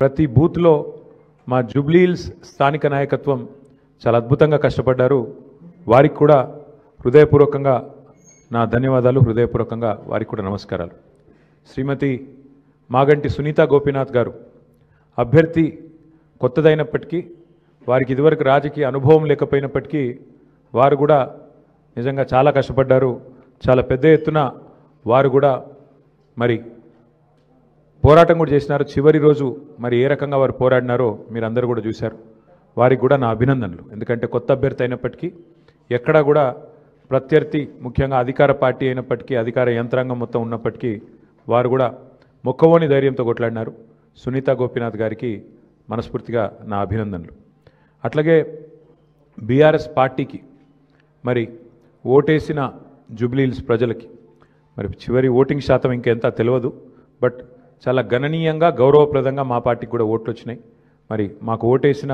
ప్రతి బూత్లో మా జూబ్లీహిల్స్ స్థానిక నాయకత్వం చాలా అద్భుతంగా కష్టపడ్డారు. వారికి కూడా హృదయపూర్వకంగా నా ధన్యవాదాలు, హృదయపూర్వకంగా వారికి కూడా నమస్కారాలు. శ్రీమతి మాగంటి సునీత గోపీనాథ్ గారు అభ్యర్థి కొత్తదైనప్పటికీ, వారికి ఇదివరకు రాజకీయ అనుభవం లేకపోయినప్పటికీ వారు కూడా నిజంగా చాలా కష్టపడ్డారు. చాలా పెద్ద ఎత్తున వారు కూడా మరి పోరాటం కూడా చేసినారు. చివరి రోజు మరి ఏ రకంగా వారు పోరాడినారో మీరు అందరూ కూడా చూశారు. వారికి కూడా నా అభినందనలు. ఎందుకంటే కొత్త అభ్యర్థి అయినప్పటికీ, ఎక్కడా కూడా ప్రత్యర్థి ముఖ్యంగా అధికార పార్టీ అయినప్పటికీ, అధికార యంత్రాంగం మొత్తం ఉన్నప్పటికీ వారు కూడా మొక్కవోని ధైర్యంతో కొట్లాడినారు. సునీత గోపీనాథ్ గారికి మనస్ఫూర్తిగా నా అభినందనలు. అట్లాగే బీఆర్ఎస్ పార్టీకి మరి ఓటేసిన జూబ్లీహిల్స్ ప్రజలకి మరి చివరి ఓటింగ్ శాతం ఇంకెంత తెలియదు, బట్ చాలా గణనీయంగా గౌరవప్రదంగా మా పార్టీకి కూడా ఓట్లు వచ్చినాయి. మరి మాకు ఓటేసిన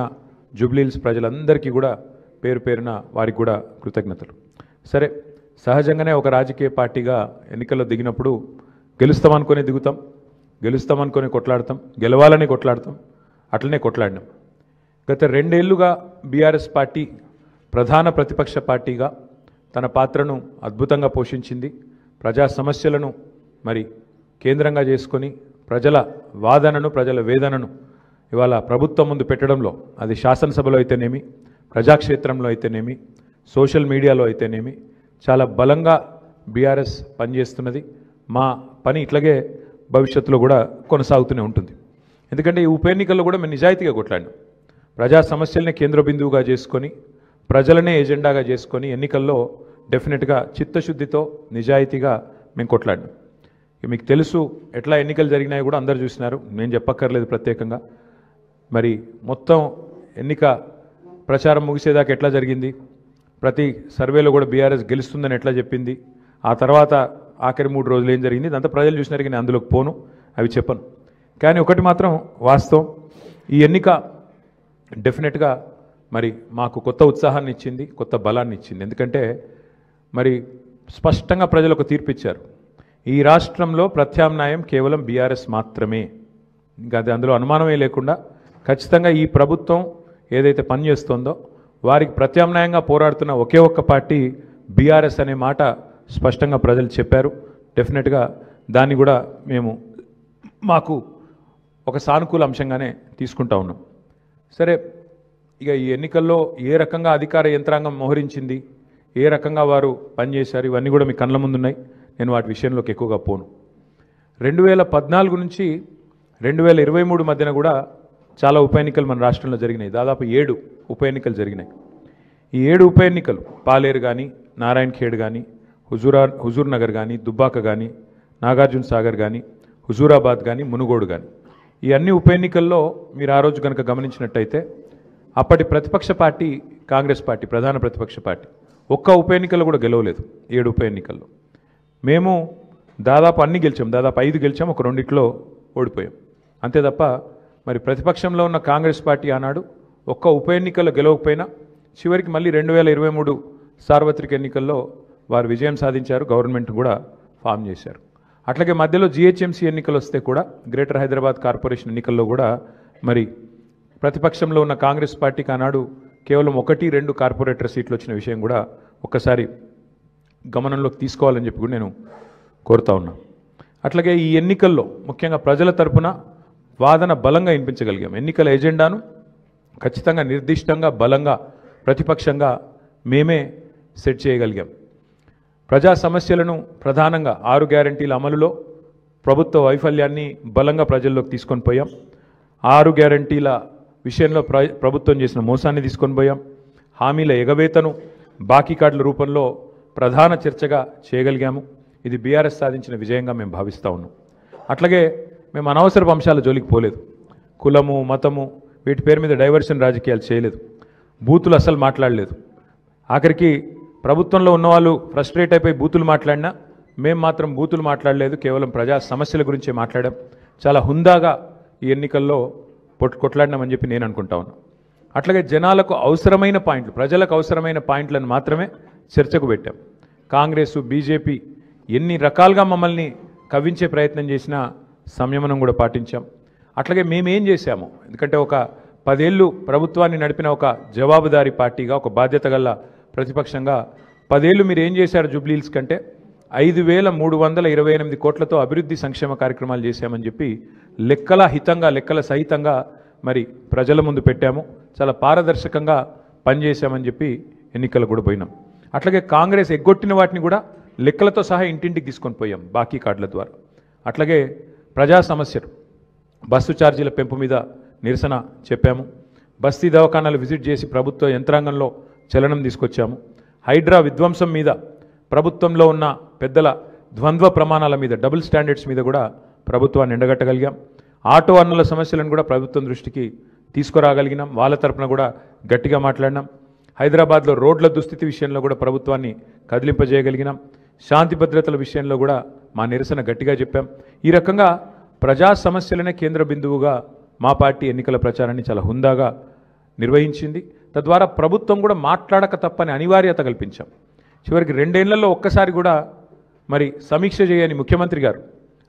జూబ్లీహిల్స్ ప్రజలందరికీ కూడా పేరు పేరున వారికి కూడా కృతజ్ఞతలు. సరే, సహజంగానే ఒక రాజకీయ పార్టీగా ఎన్నికల్లో దిగినప్పుడు గెలుస్తామనుకొని దిగుతాం, గెలుస్తామనుకొని కొట్లాడతాం, గెలవాలని కొట్లాడతాం. అట్లనే కొట్లాడినాం. గత 2 ఏళ్లుగా బీఆర్ఎస్ పార్టీ ప్రధాన ప్రతిపక్ష పార్టీగా తన పాత్రను అద్భుతంగా పోషించింది. ప్రజా సమస్యలను మరి కేంద్రంగా చేసుకొని ప్రజల వాదనను, ప్రజల వేదనను ఇవాళ ప్రభుత్వం ముందు పెట్టడంలో, అది శాసనసభలో అయితేనేమి, ప్రజాక్షేత్రంలో అయితేనేమి, సోషల్ మీడియాలో అయితేనేమి చాలా బలంగా బీఆర్ఎస్ పనిచేస్తున్నది. మా పని ఇట్లాగే భవిష్యత్తులో కూడా కొనసాగుతూనే ఉంటుంది. ఎందుకంటే ఈ ఉప ఎన్నికల్లో కూడా మేము నిజాయితీగా కొట్లాడినాం. ప్రజా సమస్యలనే కేంద్ర బిందువుగా చేసుకొని, ప్రజలనే ఎజెండాగా చేసుకొని ఎన్నికల్లో డెఫినెట్గా చిత్తశుద్ధితో నిజాయితీగా మేము కొట్లాడినాం. మీకు తెలుసు ఎట్లా ఎన్నికలు జరిగినాయో కూడా అందరూ చూసినారు, నేను చెప్పక్కర్లేదు ప్రత్యేకంగా. మరి మొత్తం ఎన్నిక ప్రచారం ముగిసేదాకా ఎట్లా జరిగింది, ప్రతి సర్వేలో కూడా బీఆర్ఎస్ గెలుస్తుందని ఎట్లా చెప్పింది, ఆ తర్వాత ఆఖరి 3 రోజులు ఏం జరిగింది, ఇదంతా ప్రజలు చూసినారు. నేను అందులోకి పోను, అవి చెప్పను. కానీ ఒకటి మాత్రం వాస్తవం, ఈ ఎన్నిక డెఫినెట్గా మరి మాకు కొత్త ఉత్సాహాన్ని ఇచ్చింది, కొత్త బలాన్ని ఇచ్చింది. ఎందుకంటే మరి స్పష్టంగా ప్రజలు ఒక తీర్పు ఇచ్చారు. ఈ రాష్ట్రంలో ప్రత్యామ్నాయం కేవలం బీఆర్ఎస్ మాత్రమే. ఇంకా అది అందులో అనుమానమే లేకుండా ఖచ్చితంగా ఈ ప్రభుత్వం ఏదైతే పనిచేస్తుందో వారికి ప్రత్యామ్నాయంగా పోరాడుతున్న ఒకే ఒక్క పార్టీ బీఆర్ఎస్ అనే మాట స్పష్టంగా ప్రజలు చెప్పారు. డెఫినెట్గా దాన్ని కూడా మేము మాకు ఒక సానుకూల అంశంగానే తీసుకుంటా ఉన్నాం. సరే, ఇక ఈ ఎన్నికల్లో ఏ రకంగా అధికార యంత్రాంగం మోహరించింది, ఏ రకంగా వారు పనిచేశారు, ఇవన్నీ కూడా మీ కళ్ళ ముందున్నాయి. నేను వాటి విషయంలోకి ఎక్కువగా పోను. 2014 నుంచి 2023 మధ్యన కూడా చాలా ఉప ఎన్నికలు మన రాష్ట్రంలో జరిగినాయి. దాదాపు 7 ఉప ఎన్నికలు జరిగినాయి. ఈ 7 ఉప ఎన్నికలు పాలేరు కానీ, నారాయణ ఖేడ్ కానీ, హుజూర్ నగర్ కానీ, దుబ్బాక కానీ, నాగార్జున సాగర్ కానీ, హుజూరాబాద్ కానీ, మునుగోడు కానీ, ఈ అన్ని ఉప ఎన్నికల్లో మీరు ఆ రోజు కనుక గమనించినట్టయితే అప్పటి ప్రతిపక్ష పార్టీ కాంగ్రెస్ పార్టీ, ప్రధాన ప్రతిపక్ష పార్టీ, ఒక్క ఉప ఎన్నికల్లో కూడా గెలవలేదు. 7 ఉప ఎన్నికల్లో మేము దాదాపు అన్ని గెలిచాం, దాదాపు 5 గెలిచాం, ఒక 2 ఓడిపోయాం అంతే తప్ప మరి ప్రతిపక్షంలో ఉన్న కాంగ్రెస్ పార్టీ ఆనాడు ఒక్క ఉప ఎన్నికల్లో గెలవకపోయినా చివరికి మళ్ళీ 2023 సార్వత్రిక ఎన్నికల్లో వారు విజయం సాధించారు, గవర్నమెంట్ కూడా ఫామ్ చేశారు. అట్లాగే మధ్యలో జిహెచ్ఎంసీ ఎన్నికలు వస్తే కూడా, గ్రేటర్ హైదరాబాద్ కార్పొరేషన్ ఎన్నికల్లో కూడా మరి ప్రతిపక్షంలో ఉన్న కాంగ్రెస్ పార్టీకి ఆనాడు కేవలం 1-2 కార్పొరేటర్ సీట్లు వచ్చిన విషయం కూడా ఒక్కసారి గమనంలోకి తీసుకోవాలని చెప్పి కూడా నేను కోరుతా ఉన్నా. అట్లాగే ఈ ఎన్నికల్లో ముఖ్యంగా ప్రజల తరపున వాదన బలంగా వినిపించగలిగాం. ఎన్నికల ఎజెండాను ఖచ్చితంగా నిర్దిష్టంగా బలంగా ప్రతిపక్షంగా మేమే సెట్ చేయగలిగాం. ప్రజా సమస్యలను ప్రధానంగా 6 గ్యారంటీల అమలులో ప్రభుత్వ వైఫల్యాన్ని బలంగా ప్రజల్లోకి తీసుకొని పోయాం. 6 గ్యారంటీల విషయంలో ప్రభుత్వం చేసిన మోసాన్ని తీసుకొని పోయాం. హామీల ఎగవేతను బాకీ కార్డుల రూపంలో ప్రధాన చర్చగా చేయగలిగాము. ఇది బీఆర్ఎస్ సాధించిన విజయంగా మేము భావిస్తూ ఉన్నాం. అట్లాగే మేము అనవసరపు అంశాల జోలికి పోలేదు. కులము, మతము వీటి పేరు మీద డైవర్షన్ రాజకీయాలు చేయలేదు. బూతులు అసలు మాట్లాడలేదు. ఆఖరికి ప్రభుత్వంలో ఉన్నవాళ్ళు ఫ్రస్ట్రేట్ అయిపోయి బూతులు మాట్లాడినా మేము మాత్రం బూతులు మాట్లాడలేదు. కేవలం ప్రజా సమస్యల గురించే మాట్లాడాం. చాలా హుందాగా ఈ ఎన్నికల్లో కొట్లాడినామని చెప్పి నేను అనుకుంటా ఉన్నా. అట్లాగే జనాలకు అవసరమైన పాయింట్లు, ప్రజలకు అవసరమైన పాయింట్లను మాత్రమే చర్చకు పెట్టాం. కాంగ్రెస్, బీజేపీ ఎన్ని రకాలుగా మమ్మల్ని కవ్వించే ప్రయత్నం చేసినా సంయమనం కూడా పాటించాం. అట్లాగే మేమేం చేశాము, ఎందుకంటే ఒక 10 ఏళ్ళు ప్రభుత్వాన్ని నడిపిన ఒక జవాబుదారీ పార్టీగా, ఒక బాధ్యత గల ప్రతిపక్షంగా 10 ఏళ్ళు మీరు ఏం చేశారు జూబ్లీహిల్స్ కంటే 5,328 కోట్లతో అభివృద్ధి సంక్షేమ కార్యక్రమాలు చేశామని చెప్పి లెక్కల హితంగా, లెక్కల సహితంగా మరి ప్రజల ముందు పెట్టాము. చాలా పారదర్శకంగా పనిచేశామని చెప్పి ఎన్నికలు కూడా పోయినాం. అట్లాగే కాంగ్రెస్ ఎగ్గొట్టిన వాటిని కూడా లెక్కలతో సహా ఇంటింటికి తీసుకొని పోయాం బాకీ కార్డుల ద్వారా. అట్లాగే ప్రజా సమస్యలు, బస్సు ఛార్జీల పెంపు మీద నిరసన చెప్పాము. బస్తీ దవాఖానాలు విజిట్ చేసి ప్రభుత్వ యంత్రాంగంలో చలనం తీసుకొచ్చాము. హైడ్రా విధ్వంసం మీద, ప్రభుత్వంలో ఉన్న పెద్దల ద్వంద్వ ప్రమాణాల మీద, డబుల్ స్టాండర్డ్స్ మీద కూడా ప్రభుత్వాన్ని ఎండగట్టగలిగాం. ఆటో అన్నుల సమస్యలను కూడా ప్రభుత్వం దృష్టికి తీసుకురాగలిగినాం. వాళ్ళ తరపున కూడా గట్టిగా మాట్లాడినాం. హైదరాబాద్లో రోడ్ల దుస్థితి విషయంలో కూడా ప్రభుత్వాన్ని కదిలింపజేయగలిగినాం. శాంతి భద్రతల విషయంలో కూడా మా నిరసన గట్టిగా చెప్పాం. ఈ రకంగా ప్రజా సమస్యలనే కేంద్ర బిందువుగా మా పార్టీ ఎన్నికల ప్రచారాన్ని చాలా హుందాగా నిర్వహించింది. తద్వారా ప్రభుత్వం కూడా మాట్లాడక తప్పని అనివార్యత కల్పించాం. చివరికి 2 ఏళ్లలో ఒక్కసారి కూడా మరి సమీక్ష చేయని ముఖ్యమంత్రి గారు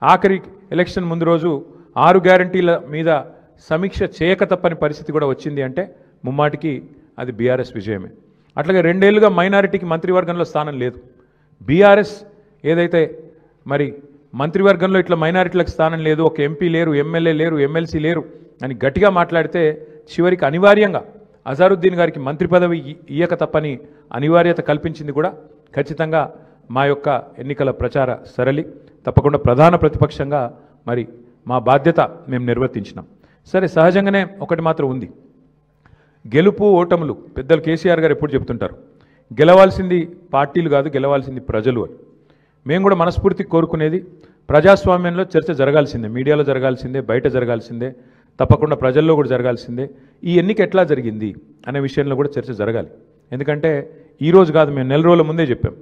ఆఖరి ఎలక్షన్ ముందు రోజు 6 గ్యారంటీల మీద సమీక్ష చేయక తప్పని పరిస్థితి కూడా వచ్చింది అంటే ముమ్మాటికి అది బీఆర్ఎస్ విజయమే. అట్లాగే 2 ఏళ్లుగా మైనారిటీకి మంత్రివర్గంలో స్థానం లేదు. బీఆర్ఎస్ ఏదైతే మరి మంత్రివర్గంలో ఇట్లా మైనారిటీలకు స్థానం లేదు, ఒక ఎంపీ లేరు, ఎమ్మెల్యే లేరు, ఎమ్మెల్సీ లేరు అని గట్టిగా మాట్లాడితే చివరికి అనివార్యంగా అజారుద్దీన్ గారికి మంత్రి పదవి ఇయ్యక తప్పని అనివార్యత కల్పించింది కూడా ఖచ్చితంగా మా యొక్క ఎన్నికల ప్రచార సరళి. తప్పకుండా ప్రధాన ప్రతిపక్షంగా మరి మా బాధ్యత మేము నిర్వర్తించినాం. సరే, సహజంగానే ఒకటి మాత్రం ఉంది, గెలుపు ఓటములు పెద్దలు కేసీఆర్ గారు ఎప్పుడు చెప్తుంటారు, గెలవాల్సింది పార్టీలు కాదు, గెలవాల్సింది ప్రజలు అని. మేము కూడా మనస్ఫూర్తి కోరుకునేది ప్రజాస్వామ్యంలో చర్చ జరగాల్సిందే, మీడియాలో జరగాల్సిందే, బయట జరగాల్సిందే, తప్పకుండా ప్రజల్లో కూడా జరగాల్సిందే. ఈ ఎన్నిక ఎట్లా జరిగింది అనే విషయంలో కూడా చర్చ జరగాలి. ఎందుకంటే ఈరోజు కాదు, మేము 4 రోజుల ముందే చెప్పాం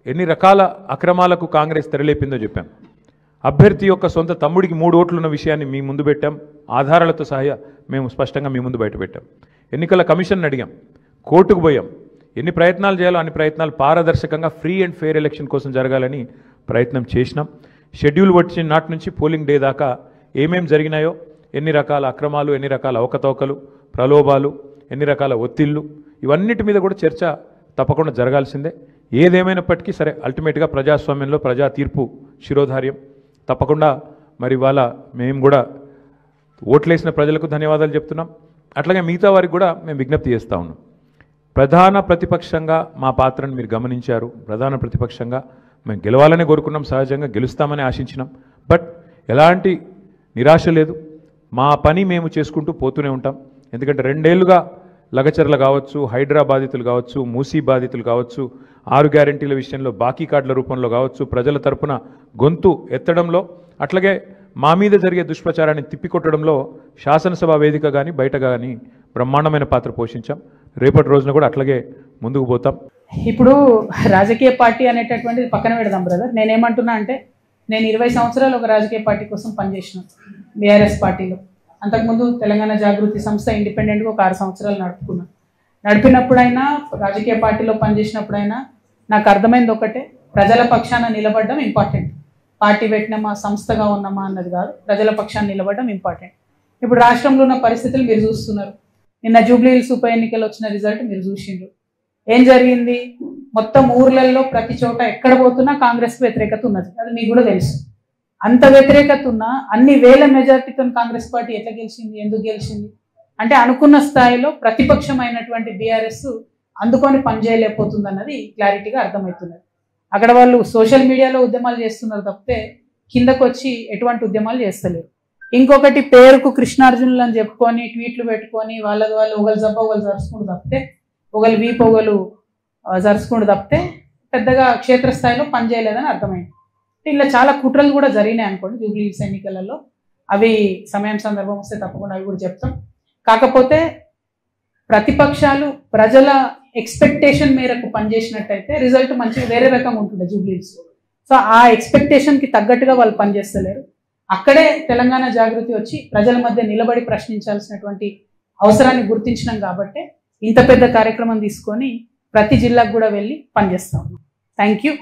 ఎన్ని రకాల అక్రమాలకు కాంగ్రెస్ తెరలేపిందో చెప్పాం. అభ్యర్థి యొక్క సొంత తమ్ముడికి 3 ఓట్లు ఉన్న విషయాన్ని మీ ముందు పెట్టాం. ఆధారాలతో సహా మేము స్పష్టంగా మీ ముందు బయట పెట్టాం. ఎన్నికల కమిషన్ అడిగాం, కోర్టుకు పోయాం. ఎన్ని ప్రయత్నాలు చేయాలో అన్ని ప్రయత్నాలు పారదర్శకంగా ఫ్రీ అండ్ ఫెయిర్ ఎలక్షన్ కోసం జరగాలని ప్రయత్నం చేసినాం. షెడ్యూల్ వచ్చిన నాటి నుంచి పోలింగ్ డే దాకా ఏమేం జరిగినాయో, ఎన్ని రకాల అక్రమాలు, ఎన్ని రకాల అవకతవకలు, ప్రలోభాలు, ఎన్ని రకాల ఒత్తిళ్లు, ఇవన్నిటి మీద కూడా చర్చ తప్పకుండా జరగాల్సిందే. ఏదేమైనప్పటికీ సరే, అల్టిమేట్గా ప్రజాస్వామ్యంలో ప్రజా తీర్పు శిరోధార్యం. తప్పకుండా మరి వాళ్ళ మేము కూడా ఓట్లేసిన ప్రజలకు ధన్యవాదాలు చెప్తున్నాం. అట్లాగే మిగతా వారికి కూడా మేము విజ్ఞప్తి చేస్తూ ఉన్నాం. ప్రధాన ప్రతిపక్షంగా మా పాత్రను మీరు గమనించారు. ప్రధాన ప్రతిపక్షంగా మేము గెలవాలని కోరుకున్నాం, సహజంగా గెలుస్తామని ఆశించినాం. బట్ ఎలాంటి నిరాశ లేదు, మా పని మేము చేసుకుంటూ పోతూనే ఉంటాం. ఎందుకంటే 2 ఏళ్లుగా లగచర్ల కావచ్చు, హైడ్రా బాధితులు కావచ్చు, మూసీ బాధితులు కావచ్చు, 6 గ్యారంటీల విషయంలో బాకీ కార్డుల రూపంలో కావచ్చు, ప్రజల తరపున గొంతు ఎత్తడంలో, అట్లాగే మా మీద జరిగే దుష్ప్రచారాన్ని తిప్పికొట్టడంలో శాసనసభ వేదిక కానీ బయట కానీ బ్రహ్మాండమైన పాత్ర పోషించాం. రేపటి రోజున కూడా అట్లాగే ముందుకు పోతాం. ఇప్పుడు రాజకీయ పార్టీ అనేటటువంటిది పక్కన పెడదాం బ్రదర్. నేనేమంటున్నా అంటే, నేను 20 సంవత్సరాలు ఒక రాజకీయ పార్టీ కోసం పనిచేసిన బీఆర్ఎస్ పార్టీలో. అంతకుముందు తెలంగాణ జాగృతి సంస్థ ఇండిపెండెంట్గా ఒక 6 సంవత్సరాలు నడుపుకున్నాను. నడిపినప్పుడైనా, రాజకీయ పార్టీలో పనిచేసినప్పుడైనా నాకు అర్థమైంది ఒకటే, ప్రజల పక్షాన నిలబడడం ఇంపార్టెంట్. పార్టీ పెట్టినామా, సంస్థగా ఉన్నామా అన్నది కాదు, ప్రజల పక్షాన నిలబడడం ఇంపార్టెంట్. ఇప్పుడు రాష్ట్రంలో ఉన్న పరిస్థితులు మీరు చూస్తున్నారు. నిన్న జూబ్లీహిల్స్ ఉప ఎన్నికలు వచ్చిన రిజల్ట్ మీరు చూసిండ్రు. ఏం జరిగింది? మొత్తం ఊర్లలో ప్రతి చోట ఎక్కడ పోతున్నా కాంగ్రెస్కి వ్యతిరేకత ఉన్నది. అది మీకు కూడా తెలుసు. అంత వ్యతిరేకత ఉన్నా అన్ని వేల మెజార్టీతో కాంగ్రెస్ పార్టీ ఎట్లా గెలిచింది, ఎందుకు గెలిచింది అంటే, అనుకున్న స్థాయిలో ప్రతిపక్షమైనటువంటి బీఆర్ఎస్ అందుకొని పనిచేయలేకపోతుంది అన్నది క్లారిటీగా అర్థమవుతున్నది. అక్కడ వాళ్ళు సోషల్ మీడియాలో ఉద్యమాలు చేస్తున్నారు తప్పితే కిందకు వచ్చి ఎటువంటి ఉద్యమాలు చేస్తలేరు. ఇంకొకటి, పేరుకు కృష్ణార్జునులు అని చెప్పుకొని ట్వీట్లు పెట్టుకొని వాళ్ళది వాళ్ళు ఒకళ్ళు జబ్బ ఒకళ్ళు జరుచుకుంటూ తప్పితే, ఒకళ్ళు వీపు ఒకళ్ళు జరుచుకుంటూ తప్పితే పెద్దగా క్షేత్రస్థాయిలో పనిచేయలేదని అర్థమైంది. ఇలా చాలా కుట్రలు కూడా జరిగినాయి అనుకోండి జూబ్లీహిల్స్ ఎన్నికలలో. అవి సమయం సందర్భం వస్తే తప్పకుండా అవి కూడా చెప్తాం. కాకపోతే ప్రతిపక్షాలు ప్రజల ఎక్స్పెక్టేషన్ మేరకు పనిచేసినట్టయితే రిజల్ట్ మంచిగా వేరే రకంగా ఉంటుంది జూబ్లీహిల్స్. సో ఆ ఎక్స్పెక్టేషన్కి తగ్గట్టుగా వాళ్ళు పనిచేస్తలేరు. అక్కడే తెలంగాణ జాగృతి వచ్చి ప్రజల మధ్య నిలబడి ప్రశ్నించాల్సినటువంటి అవసరాన్ని గుర్తించినాం కాబట్టి ఇంత పెద్ద కార్యక్రమం తీసుకొని ప్రతి జిల్లాకు కూడా వెళ్ళి పనిచేస్తా ఉన్నాం. Thank you.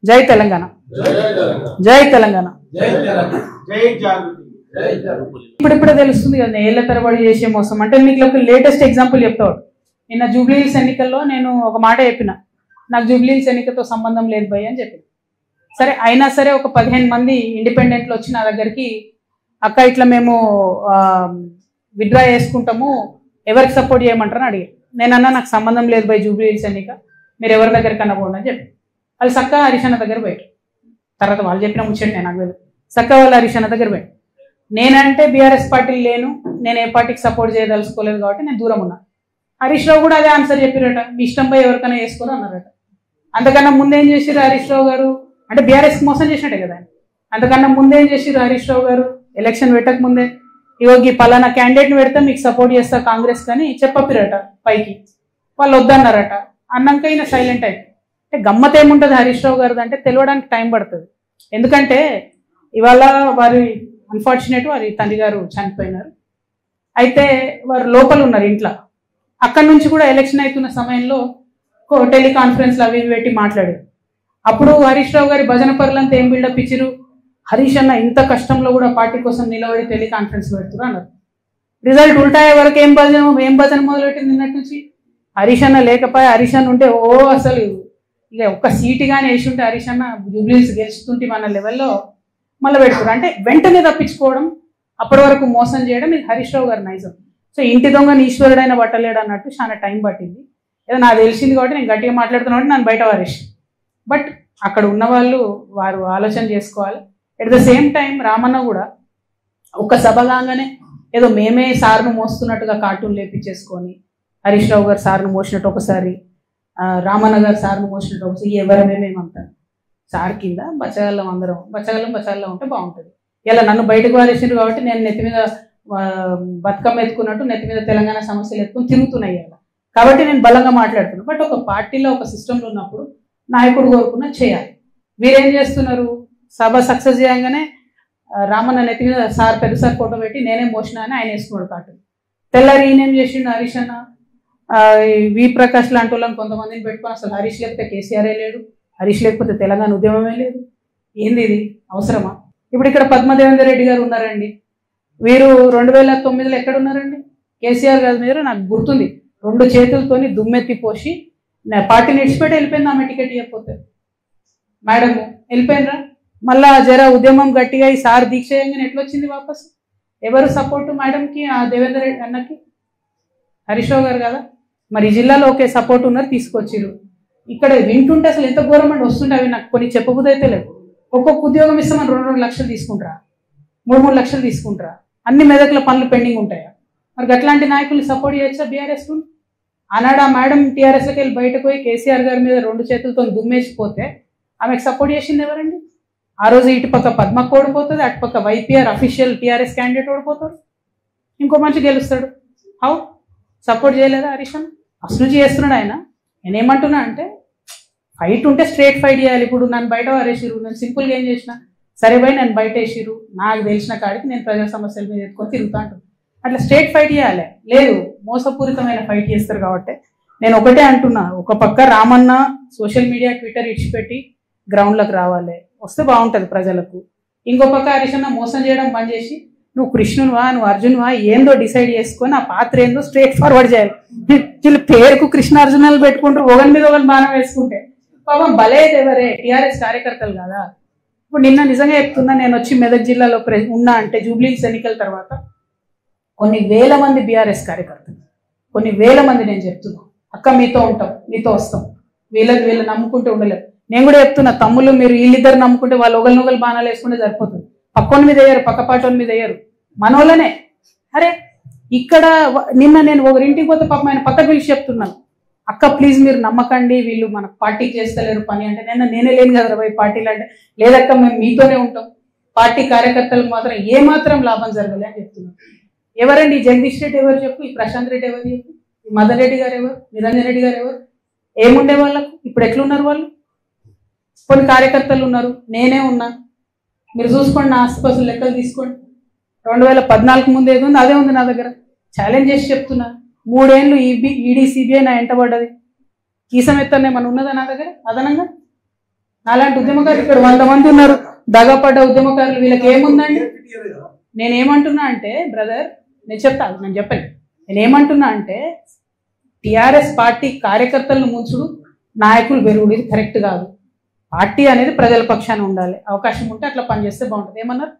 జై తెలంగాణ, జై తెలంగాణ, జై జాగృతి. ఇప్పుడిప్పుడే తెలుస్తుంది కదా ఏళ్ల తరబడి చేసే మోసం. అంటే మీకు ఒక లేటెస్ట్ ఎగ్జాంపుల్ చెప్తాడు. నిన్న జూబ్లీహిల్స్ ఎన్నికల్లో నేను ఒక మాట చెప్పిన, నాకు జూబ్లీహిల్స్ ఎన్నికతో సంబంధం లేదు భయ్ అని చెప్పిన. సరే అయినా సరే ఒక 15 మంది ఇండిపెండెంట్లు వచ్చి నా దగ్గరికి, అక్క ఇట్లా మేము విత్డ్రా చేసుకుంటాము, ఎవరికి సపోర్ట్ చేయమంటారని అడిగారు. నేనన్నా నాకు సంబంధం లేదు భయ్ జూబ్లీహిల్స్ ఎన్నిక, మీరు ఎవరి దగ్గరికి అన్నపోండి అని చెప్పి వాళ్ళు సక్క హరీష్ అన్న దగ్గర పోయారు. తర్వాత వాళ్ళు చెప్పిన ముచ్చండి నాకు తెలియదు. సక్క వాళ్ళు హరీష్ అన్న దగ్గర పోయారు. నేనంటే బీఆర్ఎస్ పార్టీ లేను, నేను ఏ పార్టీకి సపోర్ట్ చేయదలుచుకోలేదు కాబట్టి నేను దూరం ఉన్నా. హరీష్ రావు కూడా అదే ఆన్సర్ చెప్పారట, మీ ఇష్టంపై ఎవరికైనా వేసుకోరు అన్నారట. అంతకన్నా ముందేం చేసిరు హరీష్ రావు గారు, అంటే బీఆర్ఎస్కి మోసం చేసినట్టే కదా. అంతకన్నా ముందేం చేసిరు హరీష్ రావు గారు, ఎలక్షన్ పెట్టక ముందే ఇవోగి పలానా క్యాండిడేట్ని పెడితే మీకు సపోర్ట్ చేస్తా కాంగ్రెస్ కానీ చెప్పపిరట పైకి, వాళ్ళు వద్దన్నారట. అన్నాక ఈయన సైలెంట్ అయిపోయి. అంటే గమ్మత్ ఏముంటుంది హరీష్ రావు గారిది అంటే తెలియడానికి టైం పడుతుంది. ఎందుకంటే ఇవాళ వారి అన్ఫార్చునేట్ వారి తండ్రి గారు చనిపోయినారు. అయితే వారు లోపల ఉన్నారు ఇంట్లో. అక్కడి నుంచి కూడా ఎలక్షన్ అవుతున్న సమయంలో టెలికాన్ఫరెన్స్లు అవి పెట్టి మాట్లాడారు. అప్పుడు హరీష్ రావు గారి భజన పరులంతా ఏం బిల్డప్ ఇచ్చిరు, హరీష్ అన్న ఇంత కష్టంలో కూడా పార్టీ కోసం నిలబడి టెలికాన్ఫరెన్స్ పెడుతున్నారు అన్నారు. రిజల్ట్ ఉల్టాయే వరకు ఏం భజన మొదలుపెట్టింది నిన్నటి నుంచి. హరీష్ అన్న లేకపోయా, హరీష్ అన్న ఉంటే అసలు ఇక ఒక్క సీటు కానీ వేసి ఉంటే హరీష్ అన్న జూబ్లీహిల్స్ గెలుచుతుంటే మన లెవెల్లో మళ్ళీ పెడుతున్నారు. అంటే వెంటనే తప్పించుకోవడం, అప్పటి వరకు మోసం చేయడం, ఇది హరీష్ రావు గారి నైజం. సో ఇంటి దొంగని ఈశ్వరుడైన పట్టలేడు అన్నట్టు చాలా టైం పట్టింది. ఏదో నాకు తెలిసింది కాబట్టి నేను గట్టిగా మాట్లాడుతున్నా కాబట్టి నన్ను బయట వారేసి. బట్ అక్కడ ఉన్న వాళ్ళు వారు ఆలోచన చేసుకోవాలి. At the same time Ramanna కూడా ఒక సభ కాగానే ఏదో మేమే సార్ను మోస్తున్నట్టుగా కార్టూన్ లేపించేసుకొని, హరీష్ రావు గారు సార్ను మోసినట్టు ఒకసారి, రామన్న గారు సార్ను మోసినట్టు ఒకసారి, ఎవరమేమేమంటారు సార్ కింద బచ్చగల్లం అందరం బచ్చగల్లం ఉంటే బాగుంటుంది. ఇలా నన్ను బయటకు వారేసిండ్రు కాబట్టి నేను నెత్తి మీద బతుకమ్మ ఎత్తుకున్నట్టు నెత్తి మీద తెలంగాణ సమస్యలు ఎత్తుకుని తిరుగుతున్నాయి ఇలా. కాబట్టి నేను బలంగా మాట్లాడుతున్నాను. బట్ ఒక పార్టీలో ఒక సిస్టంలో ఉన్నప్పుడు నాయకుడు కోరుకున్న చేయాలి. వీరేం చేస్తున్నారు, సభ సక్సెస్ చేయగానే రామన్న నెత్తి మీద సార్ పెద్ద సార్ ఫోటో పెట్టి నేనే మోసిన అని ఆయన వేసుకున్నాడు కార్టూన్. తెల్లారి ఈయనేం చేసిండు, హరీష్ అన్న వి ప్రకాష్ లాంటి వాళ్ళని కొంతమందిని పెట్టుకొని అసలు హరీష్ లేకపోతే కేసీఆరే లేడు, హరీష్ లేకపోతే తెలంగాణ ఉద్యమమే లేదు, ఏంది ఇది అవసరమా? ఇప్పుడు ఇక్కడ పద్మదేవేందర్ రెడ్డి గారు ఉన్నారండి. వీరు 2009లో ఎక్కడ ఉన్నారండి? కేసీఆర్ గారి మీద నాకు గుర్తుంది, 2 చేతులతోని దుమ్మెత్తి పోసి పార్టీని ఇడిచిపెట్టి వెళ్ళిపోయింది. ఆమె టికెట్ ఇవ్వకపోతే మేడం వెళ్ళిపోయినరా, మళ్ళా జర ఉద్యమం గట్టిగా ఈ సార్ దీక్ష చేయగానే ఎట్లా వచ్చింది వాపస్? ఎవరు సపోర్టు మేడంకి, ఆ దేవేందర్ రెడ్డి అన్నకి? హరీష్ రావు గారు కదా. మరి ఈ జిల్లాలో ఒకే సపోర్ట్ ఉన్నారు, తీసుకొచ్చిరు. ఇక్కడ వింటుంటే అసలు ఎంత ఘోరం అండి వస్తుంటే అవి నాకు కొన్ని చెప్పబుద్ధి అయితే లేదు. ఒక్కొక్క ఉద్యోగం ఇస్తామని 2 లక్షలు తీసుకుంటారా, 3 లక్షలు తీసుకుంటారా? అన్ని మెదక్ల పనులు పెండింగ్ ఉంటాయా? మరి అట్లాంటి నాయకులు సపోర్ట్ చేయొచ్చా బీఆర్ఎస్? ఆనాడు ఆ మేడం టీఆర్ఎస్కి వెళ్ళి బయటకు పోయి కేసీఆర్ గారి మీద 2 చేతులతో దుమ్మేసిపోతే ఆమెకు సపోర్ట్ చేసింది ఎవరండి? ఆ రోజు ఇటుపక్క పద్మకు ఓడిపోతుంది, అటుపక్క వైపీఆర్ అఫీషియల్ టీఆర్ఎస్ క్యాండిడేట్ ఓడిపోతాడు, ఇంకో మనిషి గెలుస్తాడు. హౌ సపోర్ట్ చేయలేదా హరీష్ అన్న? అసలు చేస్తున్నాడు ఆయన. నేనేమంటున్నా అంటే ఫైట్ ఉంటే స్ట్రేట్ ఫైట్ చేయాలి. ఇప్పుడు నన్ను బయట వారేసిరు, నేను సింపుల్గా ఏం చేసిన, సరే పోయి నన్ను బయట వేసిరు, నాకు తెలిసిన కాడికి నేను ప్రజా సమస్యల మీద ఎత్తుకొని తిరుగుతా అంటాను. అట్లా స్ట్రేట్ ఫైట్ చేయాలి. లేదు మోసపూరితమైన ఫైట్ చేస్తారు కాబట్టి నేను ఒకటే అంటున్నా, ఒక పక్క రామన్న సోషల్ మీడియా ట్విట్టర్ ఇడిచిపెట్టి గ్రౌండ్లకు రావాలి, వస్తే బాగుంటుంది ప్రజలకు. ఇంకో పక్క హరీష్ అన్న మోసం చేయడం బంద్ చేసి నువ్వు కృష్ణునివా నువ్వు అర్జునువా ఏందో డిసైడ్ చేసుకొని ఆ పాత్ర ఏందో స్ట్రేట్ ఫార్వర్డ్ చేయాలి. వీళ్ళు పేరుకు కృష్ణార్జునాలు పెట్టుకుంటారు, ఒకరి మీద ఒకరు బాణం వేసుకుంటే పాపం బలేదు ఎవరే, టీఆర్ఎస్ కార్యకర్తలు కదా. ఇప్పుడు నిన్న నిజంగా చెప్తున్నా, నేను వచ్చి మెదక్ జిల్లాలో ఉన్నా అంటే జూబ్లీహిల్స్ ఎన్నికల తర్వాత కొన్ని వేల మంది బీఆర్ఎస్ కార్యకర్తలు, కొన్ని వేల మంది నేను చెప్తున్నా, అక్క మీతో ఉంటాం, మీతో వస్తాం, వీళ్ళు నమ్ముకుంటే ఉండలేదు. నేను కూడా చెప్తున్నా, తమ్ముళ్ళు మీరు వీళ్ళిద్దరు నమ్ముకుంటే వాళ్ళు ఒకరినొకరు బాణాలు వేసుకుంటే సరిపోతుంది. పక్కోని మీద వేయరు, పక్కపాటోని మీద వేయరు, మనోళ్ళనే. అరే ఇక్కడ నిన్న నేను ఒకరింటికి పోతే పాపం ఆయన పక్కకు పిలిచి చెప్తున్నాను, అక్క ప్లీజ్ మీరు నమ్మకండి, వీళ్ళు మనకు పార్టీకి చేస్తలేరు పని అంటే, నేనే లేను కదా పోయి పార్టీలు అంటే, లేదక్క మేము మీతోనే ఉంటాం, పార్టీ కార్యకర్తలకు మాత్రం ఏమాత్రం లాభం జరగలే అని చెప్తున్నాను. ఎవరండి ఈ జగదీష్ రెడ్డి ఎవరు చెప్పు, ఈ ప్రశాంత్ రెడ్డి ఎవరు చెప్పు, ఈ మదన్ రెడ్డి గారు ఎవరు, నిరంజన్ రెడ్డి గారు ఎవరు? ఏముండే వాళ్ళకు ఇప్పుడు ఎట్లున్నారు వాళ్ళు? కొన్ని కార్యకర్తలు ఉన్నారు, నేనే ఉన్నా, మీరు చూసుకోండి, నా ఆస్తిపాసులు లెక్కలు తీసుకోండి. 2014 ముందు ఏది ఉంది అదే ఉంది నా దగ్గర. ఛాలెంజ్ చేసి చెప్తున్నా, 3 ఏళ్ళు ఈడీ సిబిఐ నా ఎంట పడ్డది, కీసం ఎత్తనే మన ఉన్నదా నా దగ్గర అదనంగా? నాలాంటి ఉద్యమకారులు ఇక్కడ 100 మంది ఉన్నారు, దగపడ్డ ఉద్యమకారులు, వీళ్ళకి ఏముందండి? నేనేమంటున్నా అంటే బ్రదర్, నేను చెప్పాను. నేనేమంటున్నా అంటే టిఆర్ఎస్ పార్టీ కార్యకర్తలను ముంచుడు, నాయకులు పెరుగుడు ఇది కరెక్ట్ కాదు. పార్టీ అనేది ప్రజల పక్షాన ఉండాలి. అవకాశం ఉంటే అట్లా పనిచేస్తే బాగుంటుంది. ఏమన్నారు?